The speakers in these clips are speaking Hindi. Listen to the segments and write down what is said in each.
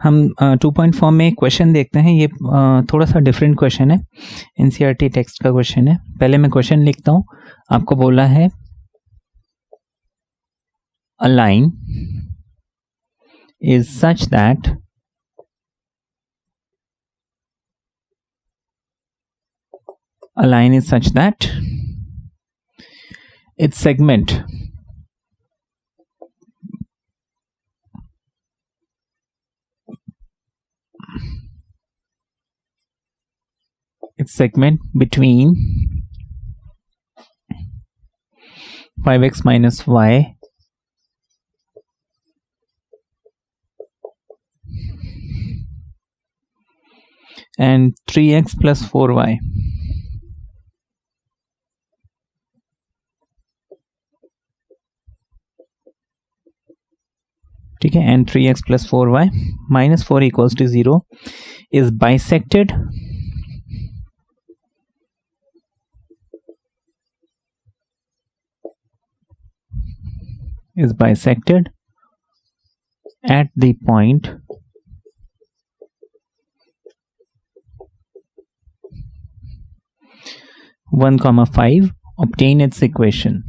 हम 2.4 में क्वेश्चन देखते हैं। ये थोड़ा सा डिफरेंट क्वेश्चन है, एनसीईआरटी टेक्स्ट का क्वेश्चन है। पहले मैं क्वेश्चन लिखता हूँ। आपको बोला है a line is such that its segment between 5x minus y and 3x plus 4y. ठीक है, and 3x plus 4y minus 4 equals to 0 is bisected at the point 1,5. Obtain its equation.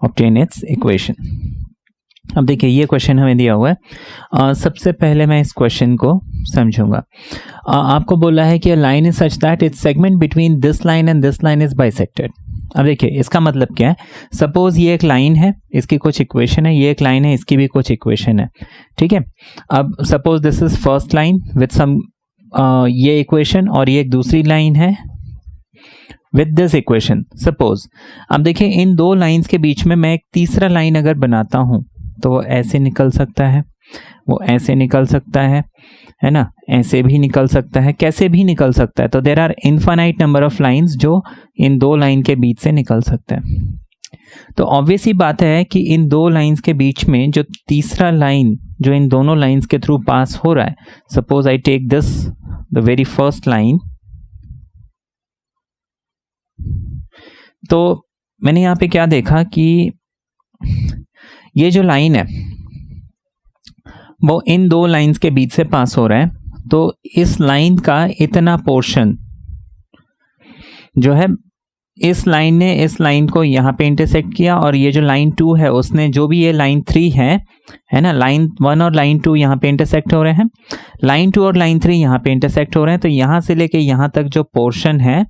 Obtain its equation. अब देखिए ये क्वेश्चन हमें दिया हुआ है। सबसे पहले मैं इस क्वेश्चन को समझूंगा। आपको बोला है कि line is such that it's segment between this line and this line is bisected. अब देखिए इसका मतलब क्या है। सपोज ये एक लाइन है, इसकी कुछ इक्वेशन है, ये एक लाइन है, इसकी भी कुछ इक्वेशन है। ठीक है, अब suppose this is first line with some ये इक्वेशन और ये एक दूसरी लाइन है विद दिस इक्वेशन सपोज। अब देखिए इन दो लाइंस के बीच में मैं एक तीसरा लाइन अगर बनाता हूं तो वो ऐसे निकल सकता है, वो ऐसे निकल सकता है ना, ऐसे भी निकल सकता है, कैसे भी निकल सकता है। तो there are infinite number of lines जो इन दो लाइन के बीच से निकल सकते हैं। तो ऑब्वियस ही बात है कि इन दो लाइंस के बीच में जो तीसरा लाइन जो इन दोनों लाइंस के थ्रू पास हो रहा है, suppose I take this the very first line. तो मैंने यहाँ पे क्या देखा कि ये जो लाइन है वो इन दो लाइंस के बीच से पास हो रहा है। तो इस लाइन का इतना पोर्शन जो है, इस लाइन ने इस लाइन को यहाँ पे इंटरसेक्ट किया और ये जो लाइन 2 है उसने जो भी ये लाइन 3 है ना, लाइन 1 और लाइन 2 यहाँ पे इंटरसेक्ट हो रहे हैं, लाइन 2 और लाइन 3 यहाँ पे इंटरसेक्ट हो रहे हैं। तो यहाँ से लेके यहाँ तक जो पोर्शन है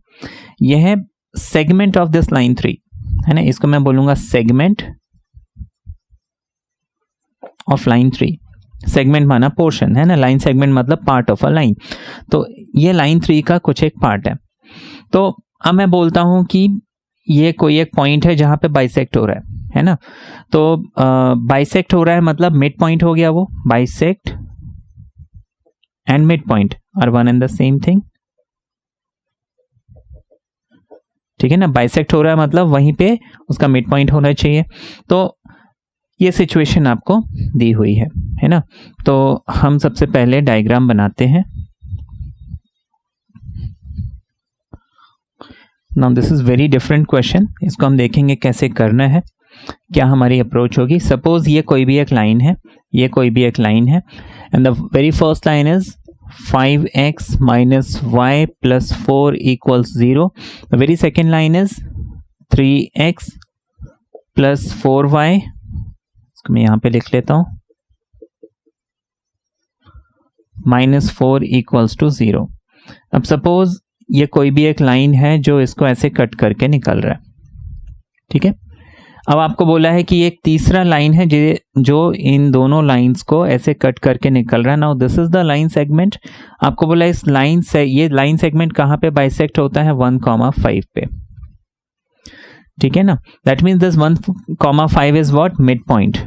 यह है सेगमेंट ऑफ दिस लाइन 3, है ना। इसको मैं बोलूंगा सेगमेंट ऑफ लाइन 3। सेगमेंट माना पोर्शन, है ना, लाइन सेगमेंट मतलब पार्ट ऑफ अ लाइन। तो ये लाइन 3 का कुछ एक पार्ट है। तो अब मैं बोलता हूं कि ये कोई एक पॉइंट है जहां पे बाइसेक्ट हो रहा है ना। तो बाइसेक्ट हो रहा है मतलब मिड पॉइंट हो गया, वो bisect and mid point are one and the same thing. ठीक है ना, बाइसेक्ट हो रहा है मतलब वहीं पे उसका मिड पॉइंट होना चाहिए। तो ये सिचुएशन आपको दी हुई है ना। तो हम सबसे पहले डायग्राम बनाते हैं। Now this is very different question, इसको हम देखेंगे कैसे करना है, क्या हमारी अप्रोच होगी। सपोज ये कोई भी एक लाइन है, ये कोई भी एक लाइन है and the very first line is 5x minus y plus 4 equals 0. The very second line is 3x plus 4y. इसको मैं यहाँ पे लिख लेता हूँ, minus 4 equals to 0. अब सपोज ये कोई भी एक लाइन है जो इसको ऐसे कट करके निकल रहा है। ठीक है, अब आपको बोला है कि एक तीसरा लाइन है जो इन दोनों लाइंस को ऐसे कट करके निकल रहा है। Now this is the line segment. आपको बोला इस लाइन से ये लाइन सेगमेंट कहाँ पे बाइसेक्ट होता है, 1,5 पे। ठीक है ना, that means this 1,5 is what, mid point.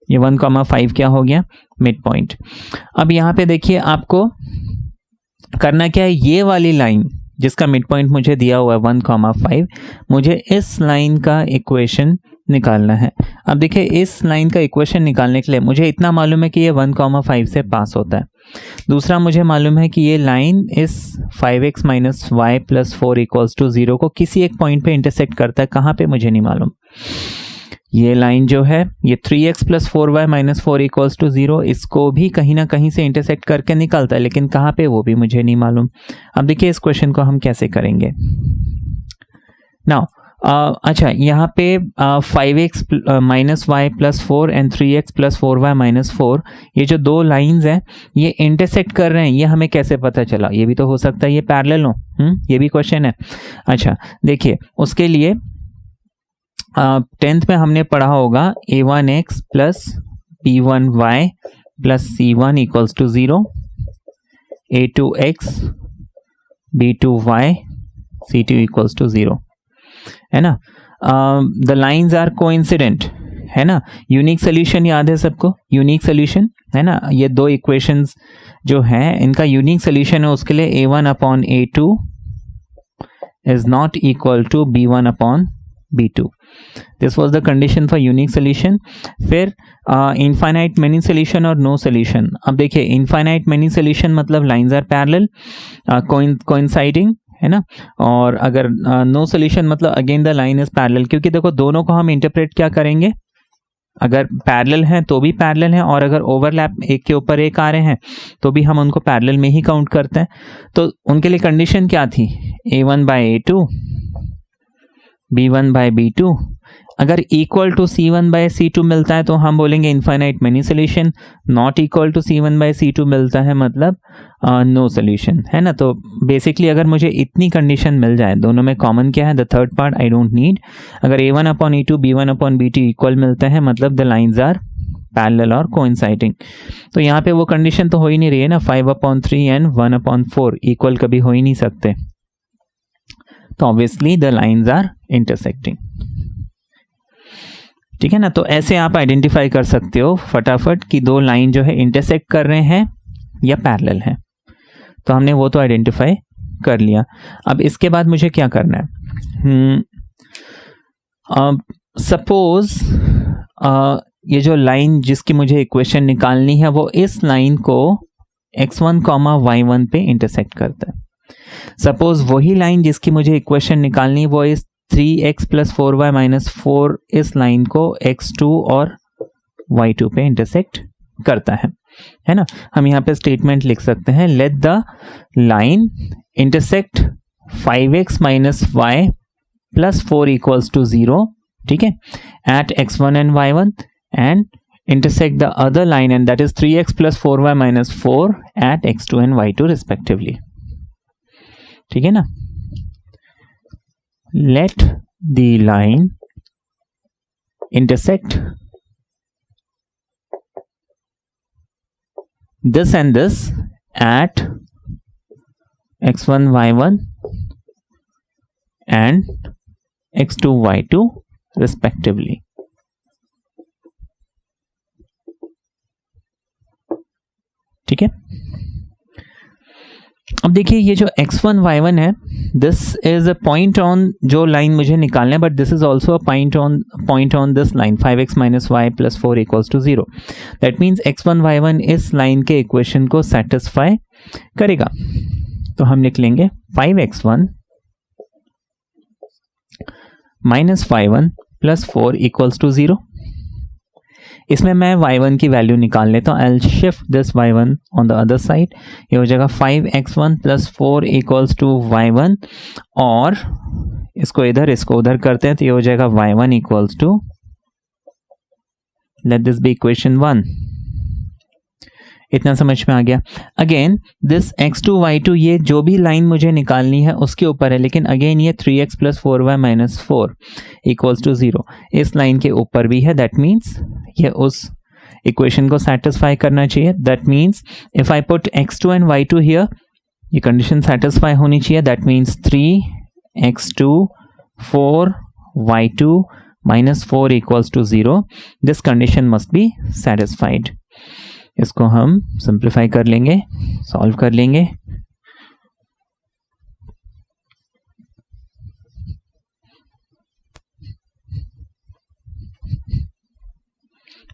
ये 1,5 क्या हो गया, मिड पॉइंट। अब यहाँ पे देखिए आपको करना क्या है, ये वाली लाइन जिसका मिड पॉइंट मुझे दिया हुआ है 1,5, मुझे इस लाइन का इक्वेशन निकालना है। अब देखिए इस लाइन का इक्वेशन निकालने के लिए मुझे इतना मालूम है कि ये 1,5 से पास होता है। दूसरा मुझे मालूम है कि ये लाइन इस 5x minus y plus 4 equals to 0 को किसी एक पॉइंट पे इंटरसेक्ट करता है, कहाँ पे मुझे नहीं मालूम। ये लाइन जो है ये 3x plus 4y minus 4 equals to 0 इसको भी कहीं ना कहीं से इंटरसेक्ट करके निकलता है, लेकिन कहाँ पे वो भी मुझे नहीं मालूम। अब देखिए इस क्वेश्चन को हम कैसे करेंगे। नाउ अच्छा, यहाँ पे 5x minus y plus 4 and 3x plus 4y minus 4, ये जो दो लाइंस हैं ये इंटरसेक्ट कर रहे हैं, ये हमें कैसे पता चला? ये भी तो हो सकता है ये पैरेलल हो, ये भी क्वेश्चन है। अच्छा देखिए, उसके लिए 10th में हमने पढ़ा होगा a1x plus b1y plus c1 equals to 0, a2x b2y c2 equals to 0, है ना। द लाइन्स आर कोइंसिडेंट, है ना। यूनिक सोल्यूशन याद है सबको, यूनिक सोल्यूशन है ना। ये दो इक्वेशंस जो हैं इनका यूनिक सोल्यूशन है, उसके लिए a1 upon a2 is not equal to b1 upon b2। This was the condition for unique solution. फिर इनफाइनाइट मेनी सोल्यूशन और नो सोल्यूशन। अब देखिए इनफाइनाइट मेनी सोल्यूशन मतलब लाइन्स आर पैरेलल कोइंसाइडिंग, है ना। और अगर नो सोल्यूशन मतलब again the line is parallel, क्योंकि देखो दोनों को हम इंटरप्रेट क्या करेंगे, अगर पैरेलल हैं तो भी पैरेलल हैं, और अगर ओवरलैप एक के ऊपर एक आ रहे हैं तो भी हम उनको पैरेलल में ही काउंट करते हैं। तो उनके लिए कंडीशन क्या थी, a1 bye a2 b1 bye b2। अगर equal to c1 by c2 मिलता है तो हम बोलेंगे infinite many solution, not equal to c1 by c2 मिलता है मतलब नो सोल्यूशन, है ना। तो बेसिकली अगर मुझे इतनी कंडीशन मिल जाए, दोनों में कॉमन क्या है, the third part I don't need. अगर a1 upon e2 b1 upon b2 equal मिलता है मतलब द लाइन्स आर पैरेलल और कोइंसाइडिंग। तो यहाँ पे वो कंडीशन तो हो ही नहीं रही है ना, 5/3 एंड 1/4 इक्वल कभी हो ही नहीं सकते, तो obviously the lines are intersecting, ठीक है ना। तो ऐसे आप आइडेंटिफाई कर सकते हो फटाफट कि दो लाइन जो है इंटरसेक्ट कर रहे हैं या पैरेलल है। तो हमने वो तो आइडेंटिफाई कर लिया। अब इसके बाद मुझे क्या करना है, सपोज ये जो लाइन जिसकी मुझे इक्वेशन निकालनी है वो इस लाइन को x1, y1 पे इंटरसेक्ट करता है। सपोज वही लाइन जिसकी मुझे इक्वेशन निकालनी है वो इस 3x प्लस 4y माइनस 4 इस लाइन को x2 और y2 पे इंटरसेक्ट करता है ना। हम यहाँ पे स्टेटमेंट लिख सकते हैं, let the line intersect 5x माइनस y प्लस 4 इक्वल्स टू 0, ठीक है, at x1 and y1 and intersect the other line and that is 3x plus 4y minus 4 at x2 and y2 respectively, ठीक है ना। Let the line intersect this and this at x1 y1 and x2 y2 respectively, ठीक है। अब देखिए ये जो x1 y1 है, this is a point on जो लाइन मुझे निकालना है, but this is also a point on this line 5x minus y plus 4 equals to 0। That means x1 y1 इस लाइन के इक्वेशन को सेटिस्फाई करेगा। तो हम लिख लेंगे 5x1 minus y1 plus 4 equals to 0। इसमें मैं y1 की वैल्यू निकाल लेता हूँ। I will shift this y1 on the other side, ये हो जाएगा 5x1 plus 4 equals to y1, और इसको उधर करते हैं तो ये हो जाएगा y1 equals to, let this be equation 1। इतना समझ में आ गया। अगेन दिस x2 y2 ये जो भी लाइन मुझे निकालनी है उसके ऊपर है, लेकिन अगेन ये 3x plus 4y minus 4 equals to 0 इस लाइन के ऊपर भी है। दैट मीन्स ये उस इक्वेशन को सेटिस्फाई करना चाहिए। That means if I put x2 and y2 here, ये कंडीशन सेटिस्फाई होनी चाहिए। That means 3x2 4y2 minus 4 equals to 0, this condition must be satisfied. इसको हम सिंप्लीफाई कर लेंगे, सॉल्व कर लेंगे।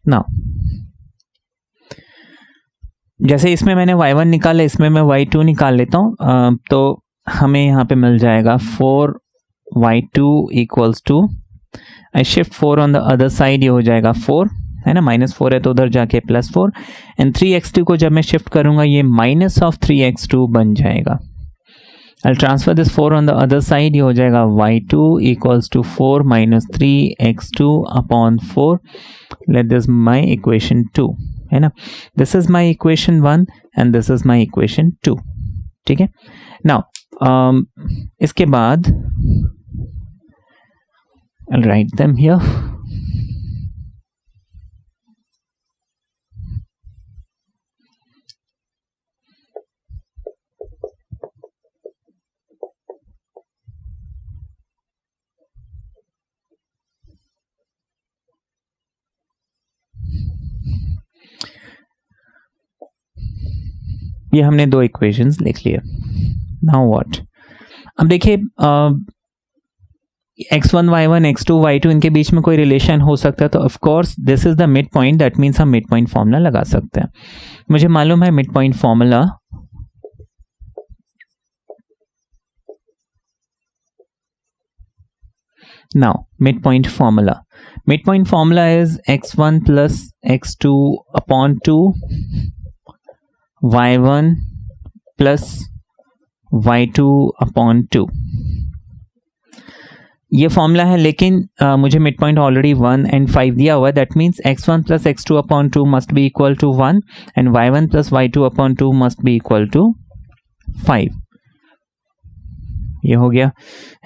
नाउ जैसे इसमें मैंने y1 निकाला, इसमें मैं y2 निकाल लेता हूँ, तो हमें यहाँ पे मिल जाएगा 4y2 equals to, I shift 4 on the other side, ये हो जाएगा 4, है ना, -4 है तो उधर जाके +4, एंड 3x2 को जब मैं शिफ्ट करूंगा ये -3x2 बन जाएगा. I'll transfer this 4 on the other side, ये हो जाएगा y2 equals to 4 minus 3x2 upon 4. Let this my equation 2, है ना. This is my equation 1 and this is my equation 2. ठीक है. Now इसके बाद I'll write them here. ये हमने 2 इक्वेशंस लिख लिए. नाउ व्हाट, अब देखिए x1 y1 x2 y2 इनके बीच में कोई रिलेशन हो सकता है, तो of course this is the mid point, that means हम मिड पॉइंट फॉर्मूला लगा सकते हैं. मुझे मालूम है mid point formula now midpoint formula is x1 plus x2 upon 2 y1 plus y2 upon 2. ये फॉर्मूला है, लेकिन मुझे मिड पॉइंट ऑलरेडी 1 and 5 दिया हुआ है. That means x1 plus x2 upon 2 must be equal to 1 and y1 plus y2 upon 2 must be equal to 5. ये हो गया,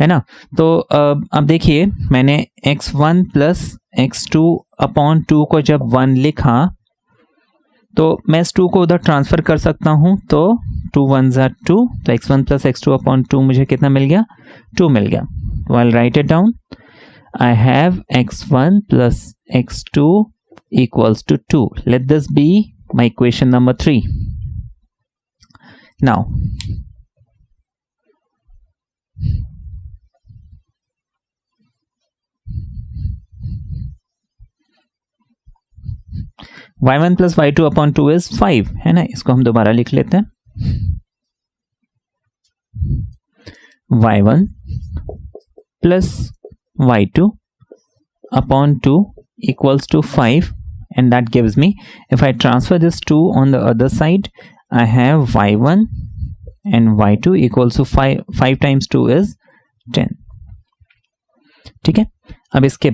है ना. तो अब देखिए मैंने x1 plus x2 upon 2 को जब 1 लिखा तो मैं इस 2 को उधर ट्रांसफर कर सकता हूं, तो 2 1s are 2, तो x1 plus x2 upon 2 मुझे कितना मिल गया, 2 मिल गया. तो I'll write it down. I have x1 plus x2 equals to 2. Let this be my equation number 3. Now y1 plus y2 upon 2 is 5, है ना. इसको हम दोबारा लिख लेते हैं. y1 plus y2 upon 2 equals to 5, and that gives me, if I transfer this 2 on the other side, I have y1 and y2 equals to 5 times 2 is 10. ठीक है. अब इसके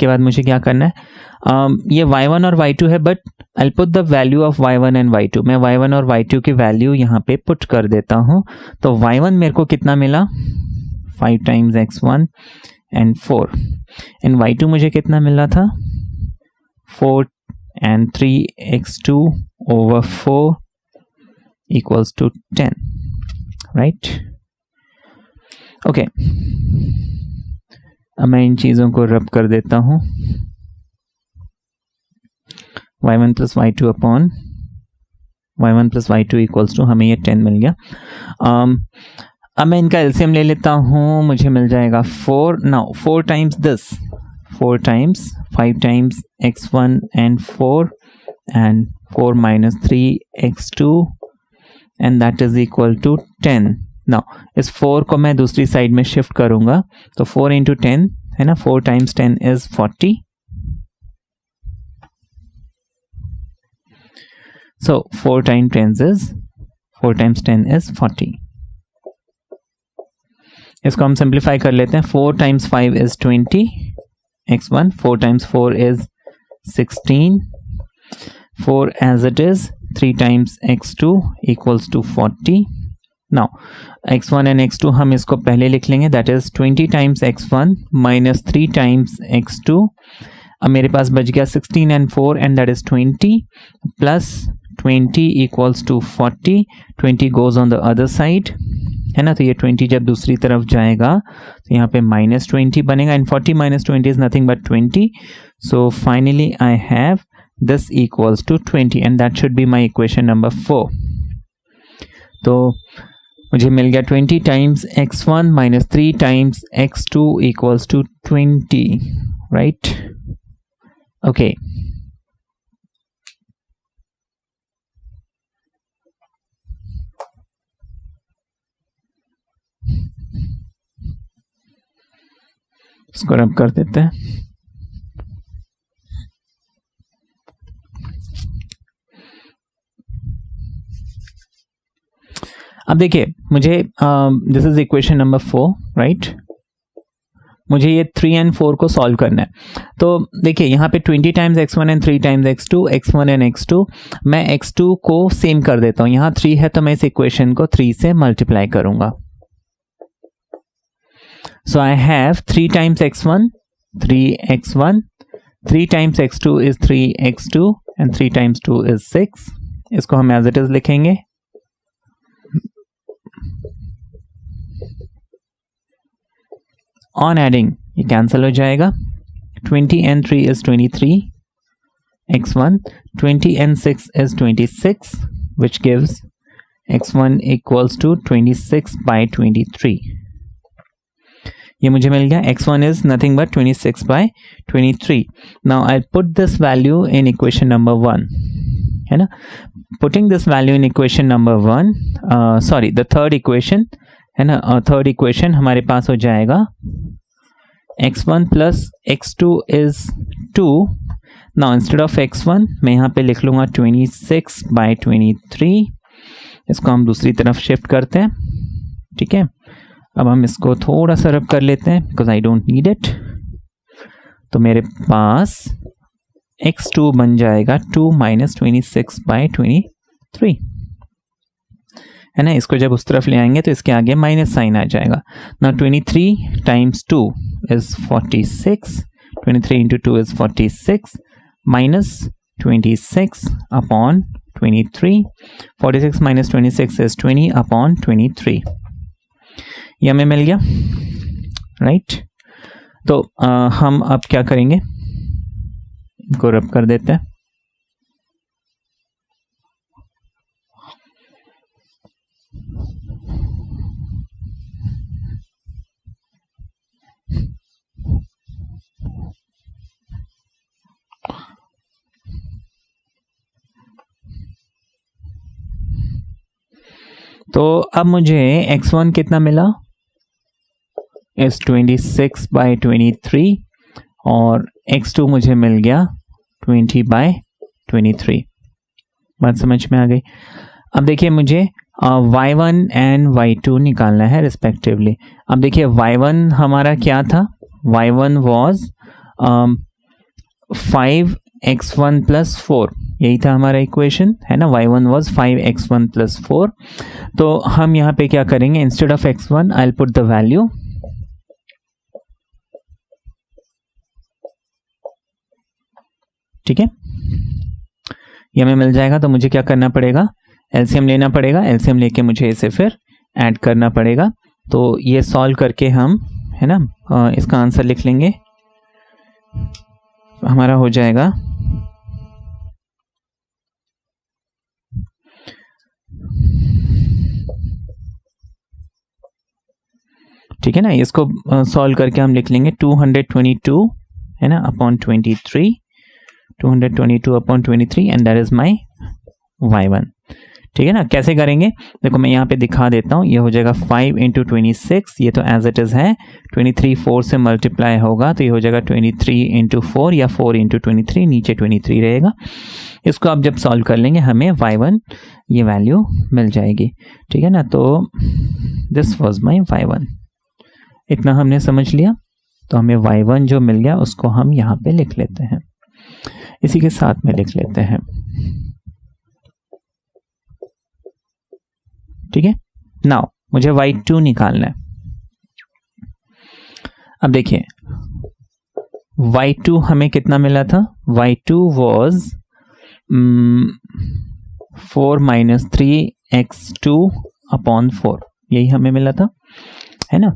बाद मुझे क्या करना है, ये y1 और y2 है, but I'll put the value of y1 and y2. मैं y1 और y2 की वैल्यू यहाँ पे पुट कर देता हूँ. तो y1 मेरे को कितना मिला, 5 times x1 and 4, and y2 मुझे कितना मिला था, 4 and 3x2 over 4 equals to 10, right? Okay. अब मैं इन चीज़ों को रब कर देता हूँ. y1 plus y2 upon y1 plus y2 equals to, हमें ये 10 मिल गया. अब मैं इनका एलसीएम ले लेता हूँ, मुझे मिल जाएगा 4. Now 4 times this, 4 times 5 times x1 and 4 and 4 minus 3x2 and that is equal to 10. Now इस 4 को मैं दूसरी साइड में शिफ्ट करूंगा, तो 4 into 10 है ना, 4 times 10 is 40. So 4 times 10 is 40. इसको हम सिंप्लीफाई कर लेते हैं. 4 times 5 is 20 x1, 4 times 4 is 16, 4 as it is, 3 times x2 equals to 40. Now x1 and x2 हम इसको पहले लिख लेंगे, that is 20 times x1 minus 3 times x2. अब मेरे पास बच गया 16 and 4 and that is 20 plus 20 equals to 40. 20 goes on the other side, है ना. तो ये 20 जब दूसरी तरफ जाएगा तो यहाँ पे -20 बनेगा, and 40 minus 20 is nothing but 20. So finally I have this equals to 20 and that should be my equation number 4. तो मुझे मिल गया 20 times x1 minus 3 times x2 equals to 20, right? Okay. इसको रब कर देते हैं। अब देखिए मुझे this is equation number 4 right. मुझे ये 3 एंड 4 को सॉल्व करना है। तो देखिए यहाँ पे 20 times x1 and 3 times x2, x1 and x2, मैं x2 को सेम कर देता हूँ। यहाँ 3 है तो मैं इस इक्वेशन को 3 से मल्टीप्लाई करूंगा। So I have 3 times x1 3x1, 3 times x2 is 3x2 and 3 times 2 is 6। इसको हम एज इट इज लिखेंगे। ऑन एडिंग ये कैंसिल हो जाएगा। 20 and 3 is 23 x1, 20 and 6 is 26 which gives x1 equals to 26 by 23। ये मुझे मिल गया। x1 is nothing but 26 by 23। Now I'll put this value in equation number 1, है ना। Putting this value in equation number 1, sorry the third equation, है ना। थर्ड इक्वेशन हमारे पास हो जाएगा x1 plus x2 is 2। Now instead of x1 मैं यहाँ पे लिख लूँगा 26 बाई 23। इसको हम दूसरी तरफ शिफ्ट करते हैं, ठीक है। अब हम इसको थोड़ा सा रब कर लेते हैं because I don't need it. तो मेरे पास x2 बन जाएगा 2 माइनस 26 बाई 23, है ना। इसको जब उस तरफ ले आएंगे तो इसके आगे माइनस साइन आ जाएगा ना। 23 times 2 is 46, 23 into 2 is 46 minus 26 upon 23, 46 minus 26 is 20 upon 23। ये हमें मिल गया राइट। तो हम अब क्या करेंगे, इनको रब कर देते हैं। तो अब मुझे x1 कितना मिला इस 26 बाई 23 और x2 मुझे मिल गया 20 बाई 23। बात समझ में आ गई। अब देखिए मुझे y1 एंड y2 निकालना है रिस्पेक्टिवली। अब देखिए y1 हमारा क्या था, y1 वॉज 5x1 प्लस 4, यही था हमारा इक्वेशन, है ना। y1 was 5x1 plus 4। तो हम यहाँ पे क्या करेंगे, instead of x1 I will put the value, ठीक है। ये हमें मिल जाएगा। तो मुझे क्या करना पड़ेगा, एलसीएम लेना पड़ेगा। एलसीएम लेके मुझे इसे फिर ऐड करना पड़ेगा। तो ये सॉल्व करके हम, है ना, इसका आंसर लिख लेंगे। हमारा हो जाएगा ठीक है ना। इसको सॉल्व करके हम लिख लेंगे 222, है ना, upon 23, 222 upon 23 and that is my y1, ठीक है ना। कैसे करेंगे देखो, मैं यहाँ पे दिखा देता हूँ। ये हो जाएगा 5 इंटू 26, ये तो एज इट इज है। 23 4 से मल्टीप्लाई होगा तो ये हो जाएगा 23 इंटू 4 या 4 इंटू 23, नीचे 23 रहेगा। इसको आप जब सॉल्व कर लेंगे हमें y1 ये वैल्यू मिल जाएगी, ठीक है ना। तो दिस वॉज माई y1। इतना हमने समझ लिया। तो हमें y1 जो मिल गया उसको हम यहाँ पे लिख लेते हैं, इसी के साथ में लिख लेते हैं, ठीक है। नाउ मुझे y2 निकालना है। अब देखिए y2 हमें कितना मिला था, y2 was 4 minus 3x2 upon 4, यही हमें मिला था, है ना।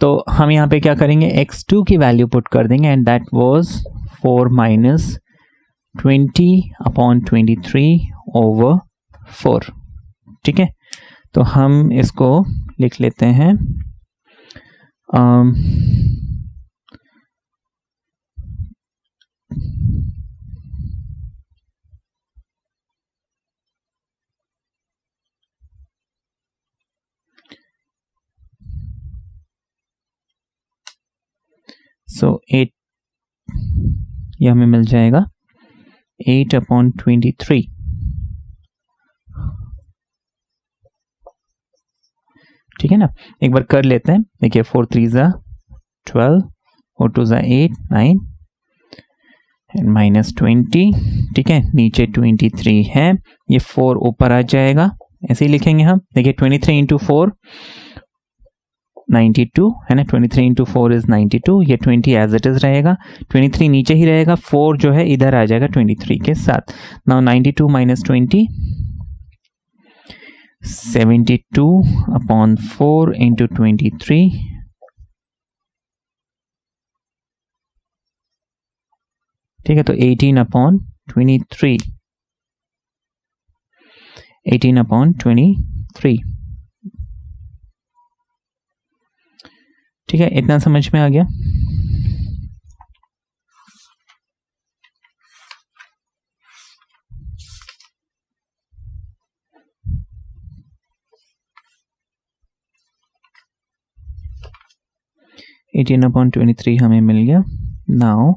तो हम यहाँ पे क्या करेंगे, x2 की वैल्यू पुट कर देंगे and that was 4 minus 20 upon 23 over 4, ठीक है। तो हम इसको लिख लेते हैं सो 8 ये हमें मिल जाएगा 8/23। ठीक है ना, एक बार कर लेते हैं। देखिए 4 3 12, 4 2 8 9 एंड -20। ठीक है, नीचे 23 है, ये 4 ऊपर आ जाएगा, ऐसे ही लिखेंगे हम। देखिए 23 इंटू 4 92 है ना, 23 इंटू 4 इज 92। ये 20 एज इट इज रहेगा, 23 नीचे ही रहेगा, 4 जो है इधर आ जाएगा 23 के साथ। Now 92 - 20 72/4 into 23। ठीक है, तो 18/23 18/23। ठीक है, इतना समझ में आ गया। एटीन अपॉन 23 हमें मिल गया। नाउ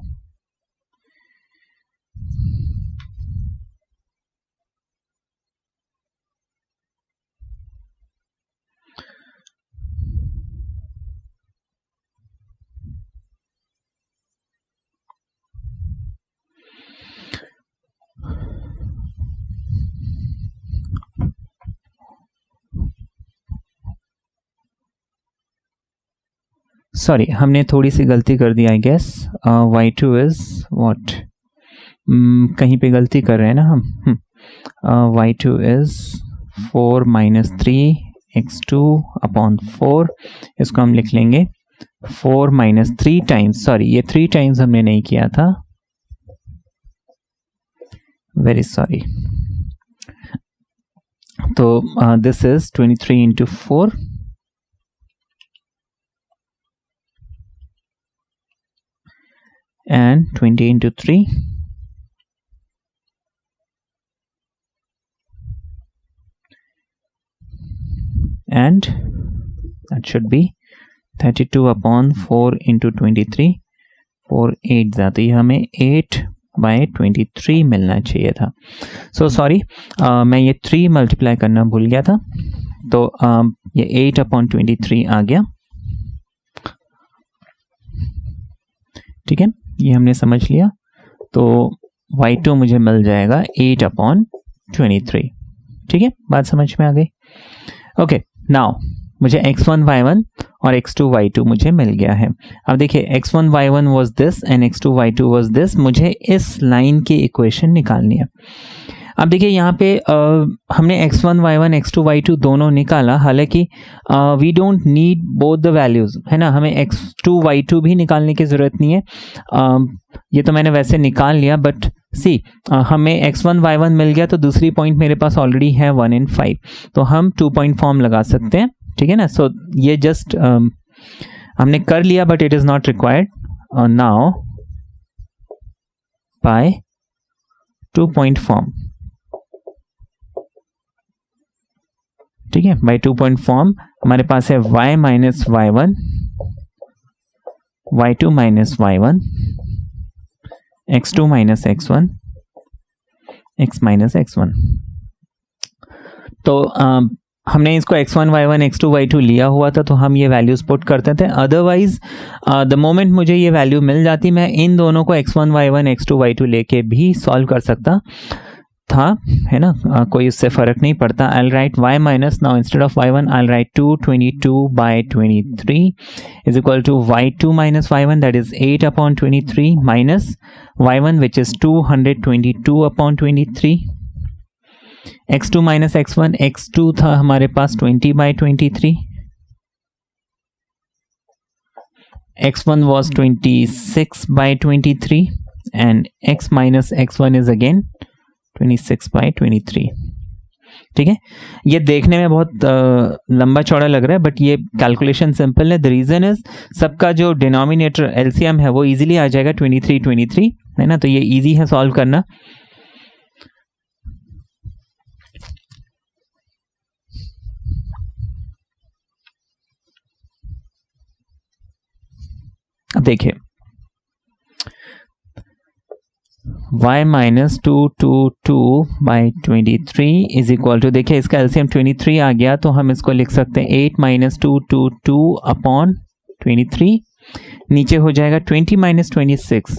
सॉरी, हमने थोड़ी सी गलती कर दी I guess. y2 is what, कहीं पे गलती कर रहे हैं ना हम। y2 is 4 - 3x2/4। इसको हम लिख लेंगे 4 - 3 टाइम्स, सॉरी ये 3 टाइम्स हमने नहीं किया था, वेरी सॉरी। तो this is 23 into 4 and 20 into 3 and that should be 32/4 into 23। 4 8 जाती है, हमें 8/23 मिलना चाहिए था। सो सॉरी, मैं ये 3 मल्टीप्लाई करना भूल गया था, तो ये 8/23 आ गया। ठीक है, ये हमने समझ लिया। तो y2 मुझे मिल जाएगा 8/23। ठीक है, बात समझ में आ गई। ओके, नाउ मुझे x1 y1 और x2 y2 मुझे मिल गया है। अब देखिए x1 y1 was this and x2 y2 was this, मुझे इस लाइन की इक्वेशन निकालनी है। अब देखिए यहाँ पे हमने x1 y1 x2 y2 दोनों निकाला, हालांकि we don't need both the values, है ना, हमें x2 y2 भी निकालने की ज़रूरत नहीं है। ये तो मैंने वैसे निकाल लिया, बट सी हमें x1 y1 मिल गया, तो दूसरी पॉइंट मेरे पास ऑलरेडी है 1 and 5, तो हम 2 पॉइंट फॉर्म लगा सकते हैं। ठीक है ना, सो ये जस्ट हमने कर लिया, but it is not required now by 2 point form. ठीक है, बाय 2 पॉइंट फॉर्म हमारे पास है y - y1, y2 - y1, x2 - x1, x - x1। तो हमने इसको x1 y1 x2 y2 लिया हुआ था, तो हम ये वैल्यूज पुट करते थे। अदरवाइज द मोमेंट मुझे ये वैल्यू मिल जाती, मैं इन दोनों को x1 y1 x2 y2 लेके भी सॉल्व कर सकता था, है ना, कोई उससे फर्क नहीं पड़ता। I'll write y minus, now instead of y1 I'll write 222/23 is equal to y2 minus y1, that is 8/23 minus y1 which is 222/23, x2 minus x1, x2 था हमारे पास 20/23, x1 was 26/23 and x minus x1 is again 26/23। ठीक है, ये देखने में बहुत लंबा चौड़ा लग रहा है, बट ये कैलकुलेशन सिंपल है। द रीजन इज सबका जो डिनोमिनेटर एलसीएम है वो इजीली आ जाएगा 23 है ना, तो ये इजी है सॉल्व करना। अब देखिए y minus 222 by 23 is equal to, देखिए इसका एलसीएम 23 आ गया तो हम इसको लिख सकते हैं 8 माइनस 222 अपॉन 23, नीचे हो जाएगा 20 minus 26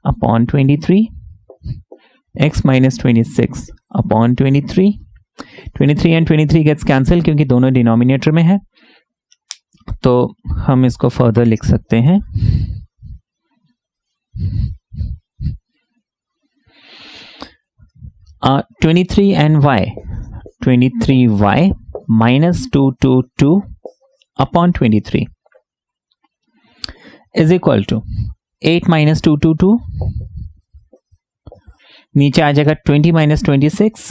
upon 23, x minus 26 upon 23, 23 and 23 gets cancel क्योंकि दोनों डिनोमिनेटर में है, तो हम इसको फर्दर लिख सकते हैं 23 and y, 23y minus 222 upon 23 is equal to 8 minus 222, नीचे आ जाएगा 20 minus 26,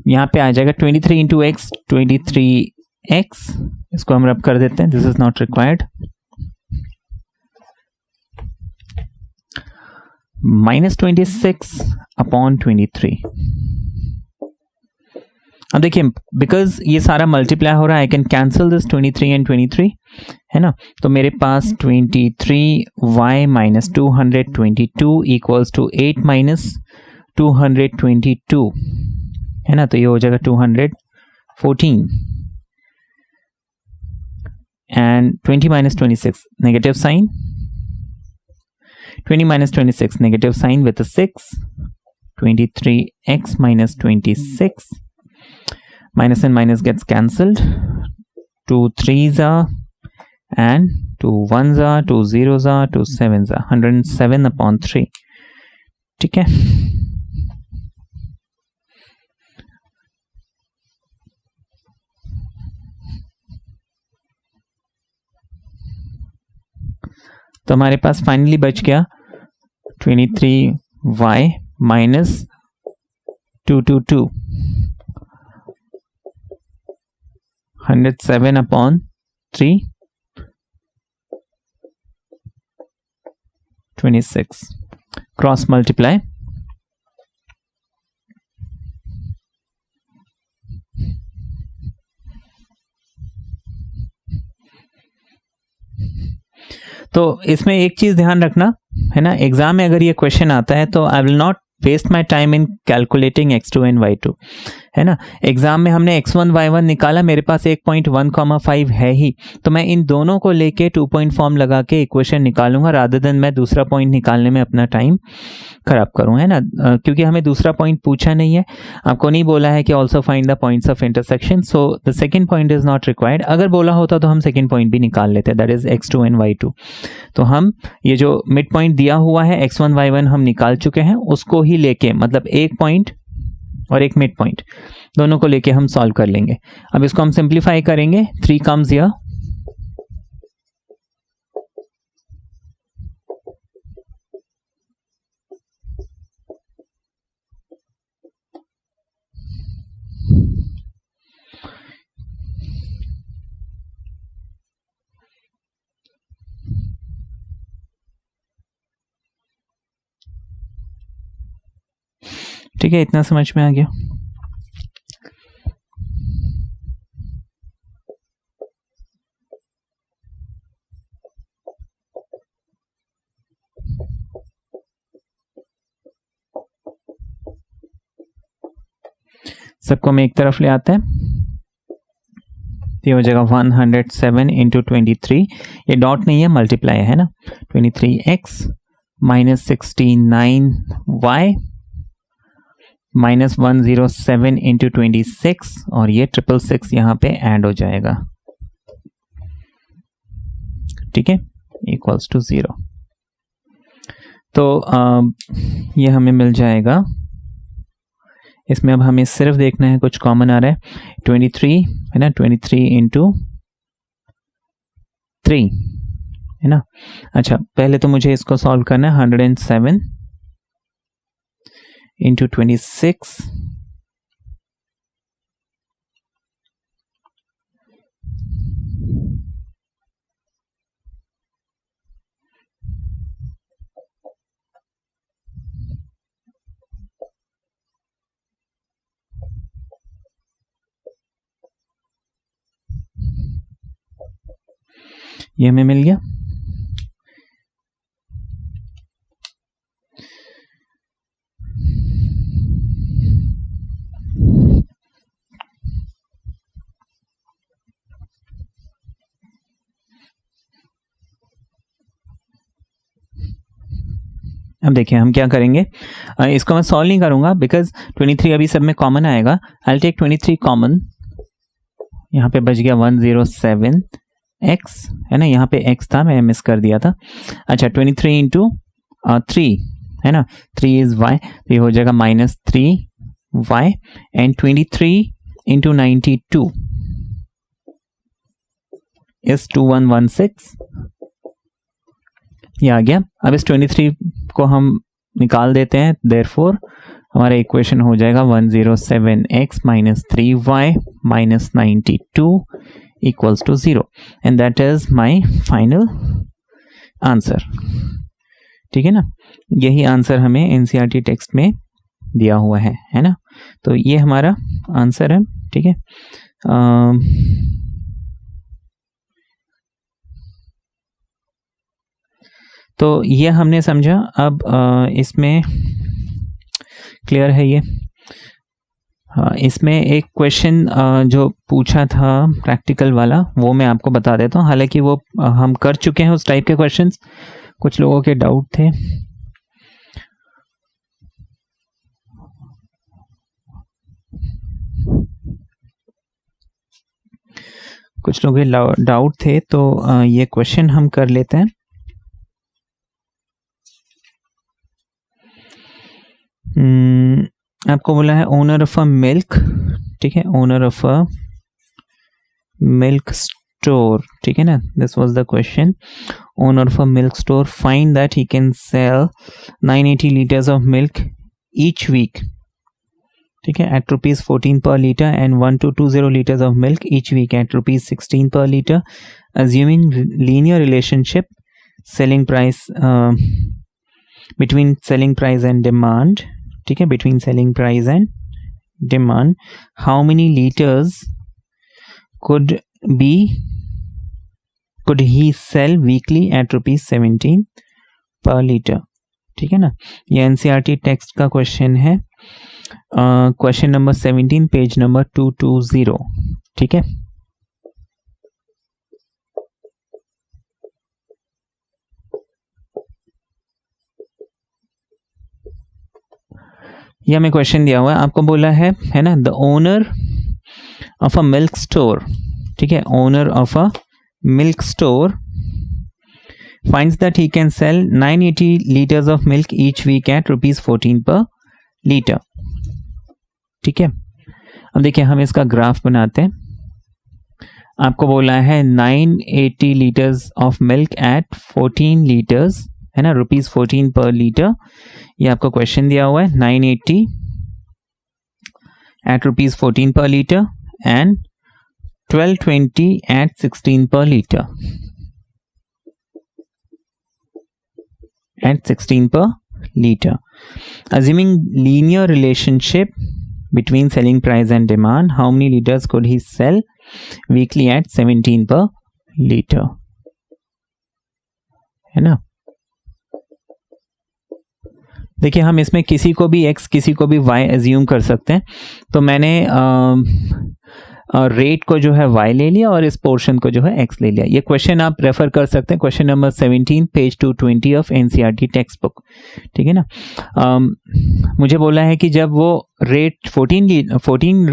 यहाँ पे आ जाएगा 23 into x, 23x, इसको हम रब कर देते हैं, this is not required, minus 26 upon 23। अब देखिए बिकॉज ये सारा मल्टीप्लाई हो रहा है, I can cancel this 23 and 23, है ना, तो मेरे पास 23y minus 222 equals to 8 minus 222, है ना, तो ये हो जाएगा 214 and 20 minus 26 negative sign, 20 minus 26 negative sign with a 6, 23x minus 26, minus and minus gets cancelled, 2 3s are and 2 1s are, 2 zeros are, 2 7s are, 107 upon 3, ठीक है। तो हमारे पास फाइनली बच गया 23y minus 222, 107 upon 3, 26, cross multiply, तो इसमें एक चीज ध्यान रखना है ना, एग्जाम में अगर ये क्वेश्चन आता है तो I will not waste my time in calculating x2 and y2, है ना। एग्जाम में हमने x1 y1 निकाला, मेरे पास 1.1,5 है ही, तो मैं इन दोनों को लेके 2 पॉइंट फॉर्म लगा के इक्वेशन निकालूंगा रादर देन मैं दूसरा पॉइंट निकालने में अपना टाइम खराब करूं, है ना, क्योंकि हमें दूसरा पॉइंट पूछा नहीं है, आपको नहीं बोला है कि also find the points of intersection, so the second point is not required. अगर बोला होता तो हम सेकंड पॉइंट भी निकाल लेते, that is x2 and y2। तो हम ये जो मिड पॉइंट दिया हुआ है x1 y1 हम निकाल चुके हैं, उसको ही लेके मतलब एक पॉइंट और एक मिड पॉइंट दोनों को लेके हम सॉल्व कर लेंगे। अब इसको हम सिंप्लीफाई करेंगे, 3 कम्स हियर, ठीक है, इतना समझ में आ गया। सबको हम एक तरफ ले आते हैं, ये हो जाएगा 107 इंटू 23, ये डॉट नहीं है मल्टीप्लाई है ना, 23x minus 69y minus 107 into 26 और ये 666 यहाँ पे ऐड हो जाएगा, ठीक है, इक्वल्स टू 0। तो ये हमें मिल जाएगा, इसमें अब हमें सिर्फ देखना है कुछ कॉमन आ रहा है, 23 है ना, 23 इंटू 3 है ना। अच्छा पहले तो मुझे इसको सॉल्व करना है, 107 इंटू 26 ये हमें मिल गया। अब देखिए हम क्या करेंगे, इसको मैं सॉल्व नहीं करूंगा बिकॉज 23 अभी सब में कॉमन आएगा। आई टेक 23 कॉमन, यहाँ पे बच गया 107x, है ना, यहाँ पे x था, मैं मिस कर दिया था। अच्छा 23 इंटू 3 है ना, 3 इज y, तो ये हो जाएगा -3y, एंड 23 इंटू 92 इज 2116, ये आ गया। अब इस 23 को हम निकाल देते हैं, देयरफॉर हमारा इक्वेशन हो जाएगा 107x - 3y - 92 equals to 0, and that is my final answer. ठीक है ना, यही आंसर हमें एनसीईआरटी टेक्स्ट में दिया हुआ है ना, तो ये हमारा आंसर है। ठीक है, तो ये हमने समझा। अब इसमें क्लियर है ये। इसमें एक क्वेश्चन जो पूछा था प्रैक्टिकल वाला, वो मैं आपको बता देता हूँ, हालांकि वो हम कर चुके हैं उस टाइप के क्वेश्चंस, कुछ लोगों के डाउट थे। कुछ लोगों के डाउट थे, तो ये क्वेश्चन हम कर लेते हैं। आपको बोला है ओनर ऑफ अ मिल्क, ठीक है, owner of a milk store, ठीक है ना, this was the question. Owner of a milk store find that he can sell 980 litres of milk each week, ठीक है, at ₹14 per liter, and 1220 liters of milk each week at ₹16 per liter, assuming linear relationship selling price between selling price and demand, ठीक है, between selling price and demand, how many liters could he sell weekly at ₹17 per liter, ठीक है ना। ये एनसीईआरटी टेक्स्ट का क्वेश्चन है, क्वेश्चन नंबर 17, पेज नंबर 220, ठीक है। यह हमें क्वेश्चन दिया हुआ है, आपको बोला है ना, the owner of a milk store, ठीक है, owner of a milk store finds that he can sell 980 liters of milk each week at ₹14 per liter, ठीक है। अब देखिए हम इसका ग्राफ बनाते हैं। आपको बोला है 980 litres of milk eight 14 litres, है ना, ₹14 पर लीटर, ये आपको क्वेश्चन दिया हुआ है। 980 एट ₹14 पर लीटर एंड 1220 एट 16 पर litre, at 16 per liter. Assuming linear relationship between selling price and demand, how many liters could he sell weekly at 17 per liter, है ना। देखिए हम इसमें किसी को भी x किसी को भी y एज्यूम कर सकते हैं, तो मैंने रेट को जो है y ले लिया और इस पोर्शन को जो है x ले लिया। ये क्वेश्चन आप रेफर कर सकते हैं, question number 17, page 220 of NCERT text book, ठीक है ना। मुझे बोला है कि जब वो रेट 14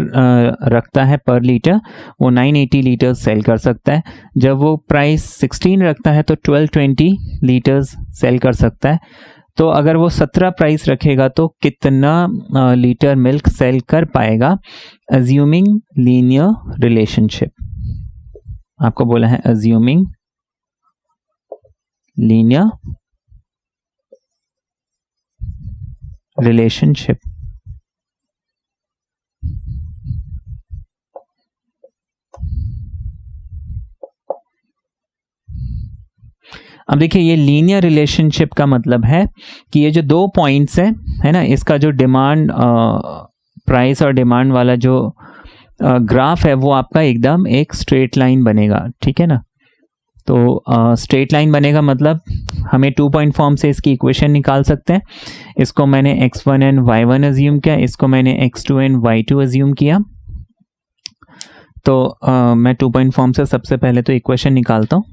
रखता है पर लीटर, वो 980 लीटर सेल कर सकता है। जब वो प्राइस 16 रखता है तो 1220 लीटर्स सेल कर सकता है। तो अगर वो 17 प्राइस रखेगा तो कितना लीटर मिल्क सेल कर पाएगा, अज्यूमिंग लीनियर रिलेशनशिप। आपको बोला है अज्यूमिंग लीनियर रिलेशनशिप। अब देखिए ये लीनियर रिलेशनशिप का मतलब है कि ये जो दो पॉइंट्स है ना, इसका जो डिमांड प्राइस और डिमांड वाला जो ग्राफ है वो आपका एकदम एक स्ट्रेट लाइन बनेगा, ठीक है ना। तो स्ट्रेट लाइन बनेगा मतलब हमें 2 पॉइंट फॉर्म से इसकी इक्वेशन निकाल सकते हैं। इसको मैंने x1 एंड y1 एज्यूम किया, इसको मैंने x2 एंड y2 एज्यूम किया। तो मैं 2 पॉइंट फॉर्म से सबसे पहले तो इक्वेशन निकालता हूँ।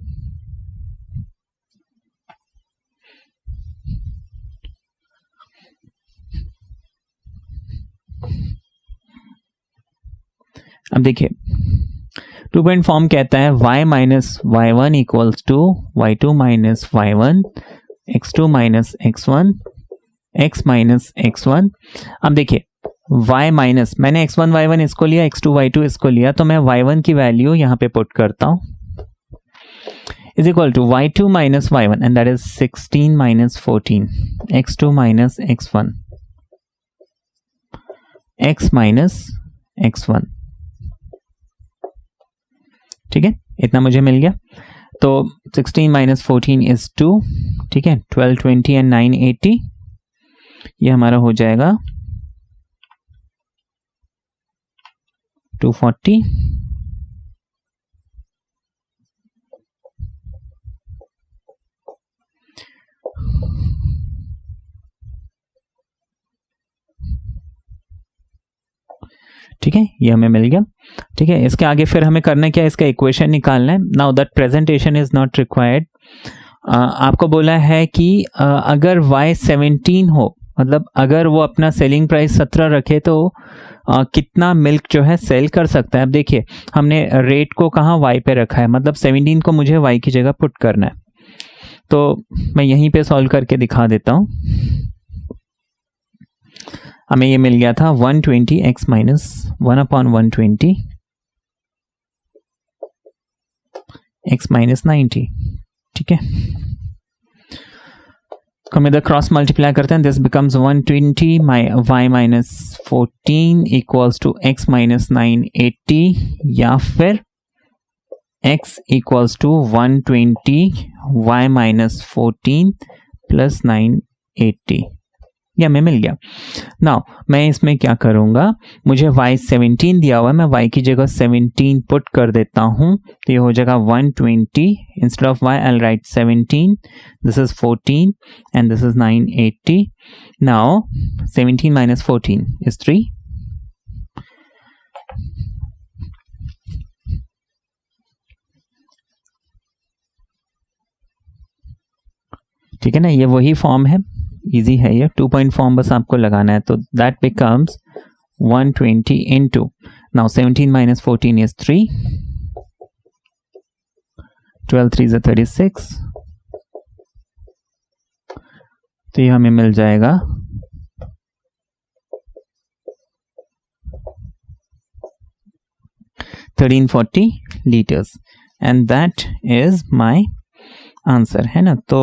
अब देखिए 2 पॉइंट फॉर्म कहता है y minus y one equals to y two minus y one, x2 minus x1, x minus x1। अब देखिए y माइनस, मैंने x1 y1 इसको लिया, x2 y2 इसको लिया, तो मैं y1 की वैल्यू यहाँ पे पुट करता हूँ is equal to y2 minus y1 and that is 16 minus 14, x2 minus x1, x minus x1। ठीक है, इतना मुझे मिल गया। तो 16 माइनस 14 इज 2, ठीक है, 12, 20 एंड 9, 80, ये हमारा हो जाएगा 240। ठीक है, ये हमें मिल गया। ठीक है, इसके आगे फिर हमें करना क्या है, इसका इक्वेशन निकालना है। Now that presentation is not required. आपको बोला है कि अगर y 17 हो, मतलब अगर वो अपना सेलिंग प्राइस 17 रखे तो कितना मिल्क जो है सेल कर सकता है। अब देखिए हमने रेट को कहाँ y पे रखा है, मतलब 17 को मुझे y की जगह पुट करना है, तो मैं यहीं पे सॉल्व करके दिखा देता हूँ। हमें ये मिल गया था 120 x माइनस 1/120 x माइनस 90। ठीक है, हम इधर क्रॉस मल्टीप्लाई करते हैं, this becomes 120 y minus 14 equals to x minus 980, या फिर x equals to 120 y minus 14 plus 980, ये हमें मिल गया। नाउ मैं इसमें क्या करूंगा, मुझे y 17 दिया हुआ है, मैं y की जगह 17 पुट कर देता हूं, तो ये हो जाएगा 120, instead of y I'll write 17, this is 14 and this is 980। now 17 minus 14 is 3। ठीक है ना, ये वही फॉर्म है, इजी है ये, 2 पॉइंट फॉर्म बस आपको लगाना है। तो that becomes 120 into, now 17 minus 14 is 3, 12 3 is 36, तो ये हमें मिल जाएगा 1340 litres and that is my answer, है ना। तो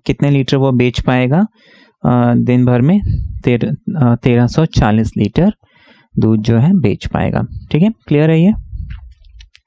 कितने लीटर वो बेच पाएगा दिन भर में, 1340 लीटर दूध जो है बेच पाएगा। ठीक है, क्लियर है ये।